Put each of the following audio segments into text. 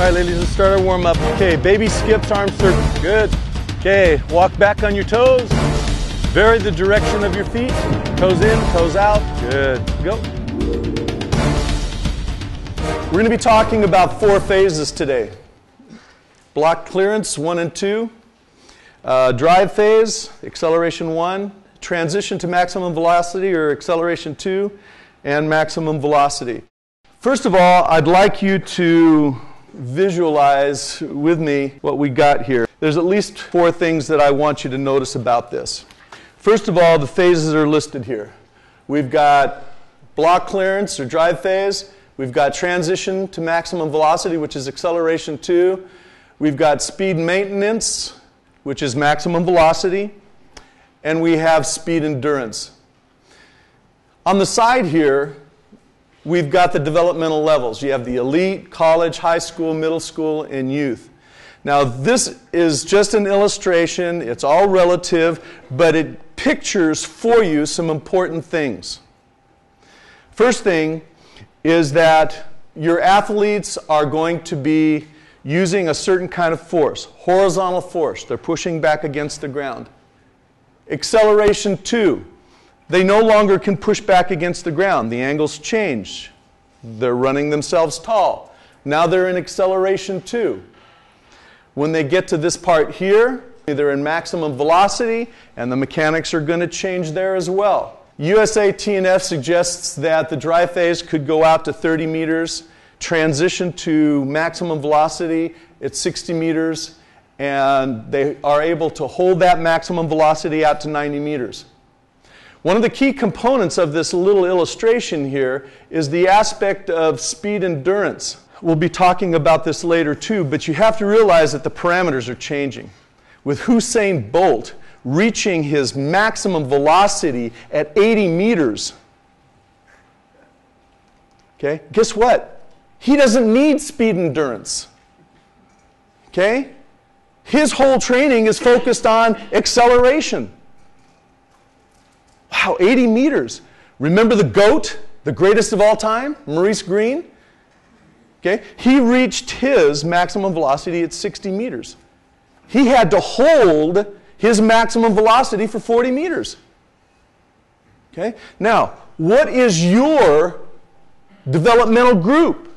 All right, ladies, let's start our warm-up. Okay, baby skips, arm circles. Good. Okay, walk back on your toes. Vary the direction of your feet. Toes in, toes out. Good. Go. We're going to be talking about 4 phases today. Block clearance 1 and 2. Drive phase, acceleration 1. Transition to maximum velocity, or acceleration 2. And maximum velocity. First of all, I'd like you to visualize with me what we got here. There's at least 4 things that I want you to notice about this. First of all, the phases are listed here. We've got block clearance or drive phase. We've got transition to maximum velocity, which is acceleration 2. We've got speed maintenance, which is maximum velocity. And we have speed endurance. On the side here, we've got the developmental levels. You have the elite, college, high school, middle school, and youth. Now, this is just an illustration. It's all relative, but it pictures for you some important things. First thing is that your athletes are going to be using a certain kind of force, horizontal force. They're pushing back against the ground. Acceleration 2. They no longer can push back against the ground. The angles change. They're running themselves tall. Now they're in acceleration 2. When they get to this part here, they're in maximum velocity, and the mechanics are going to change there as well. USA T&F suggests that the drive phase could go out to 30 meters, transition to maximum velocity at 60 meters, and they are able to hold that maximum velocity out to 90 meters. One of the key components of this little illustration here is the aspect of speed endurance. We'll be talking about this later too, but you have to realize that the parameters are changing. With Usain Bolt reaching his maximum velocity at 80 meters, okay, guess what? He doesn't need speed endurance. Okay? His whole training is focused on acceleration. Wow, 80 meters. Remember the GOAT, the greatest of all time, Maurice Green? Okay? He reached his maximum velocity at 60 meters. He had to hold his maximum velocity for 40 meters. Okay? Now, what is your developmental group?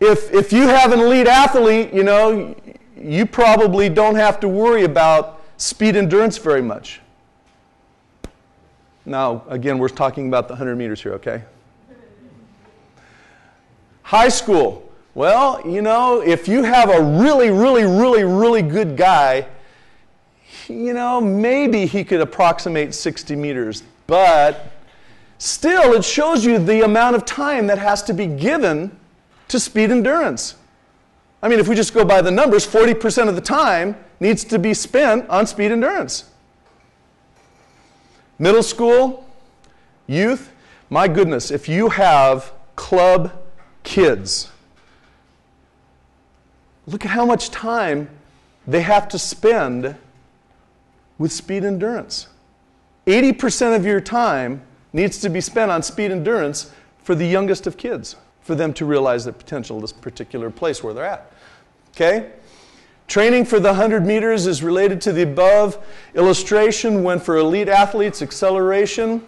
If you have an elite athlete, you know, you probably don't have to worry about speed endurance very much. Now, again, we're talking about the 100 meters here, okay? High school. Well, you know, if you have a really good guy, you know, maybe he could approximate 60 meters. But still, it shows you the amount of time that has to be given to speed endurance. I mean, if we just go by the numbers, 40% of the time needs to be spent on speed endurance. Middle school, youth, my goodness, if you have club kids, look at how much time they have to spend with speed endurance. 80% of your time needs to be spent on speed endurance for the youngest of kids, for them to realize their potential in this particular place where they're at. Okay? Training for the 100 meters is related to the above illustration, when for elite athletes, acceleration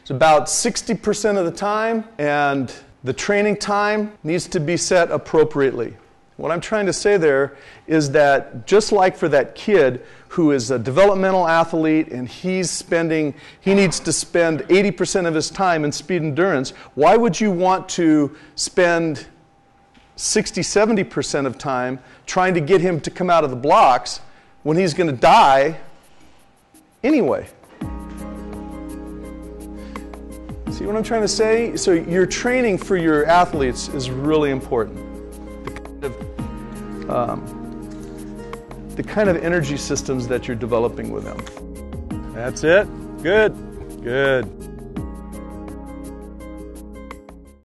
is about 60% of the time, and the training time needs to be set appropriately. What I'm trying to say there is that just like for that kid who is a developmental athlete and he needs to spend 80% of his time in speed endurance, why would you want to spend 60-70% of time trying to get him to come out of the blocks when he's going to die anyway? See what I'm trying to say? So your training for your athletes is really important. The kind of energy systems that you're developing with them. That's it. Good. Good.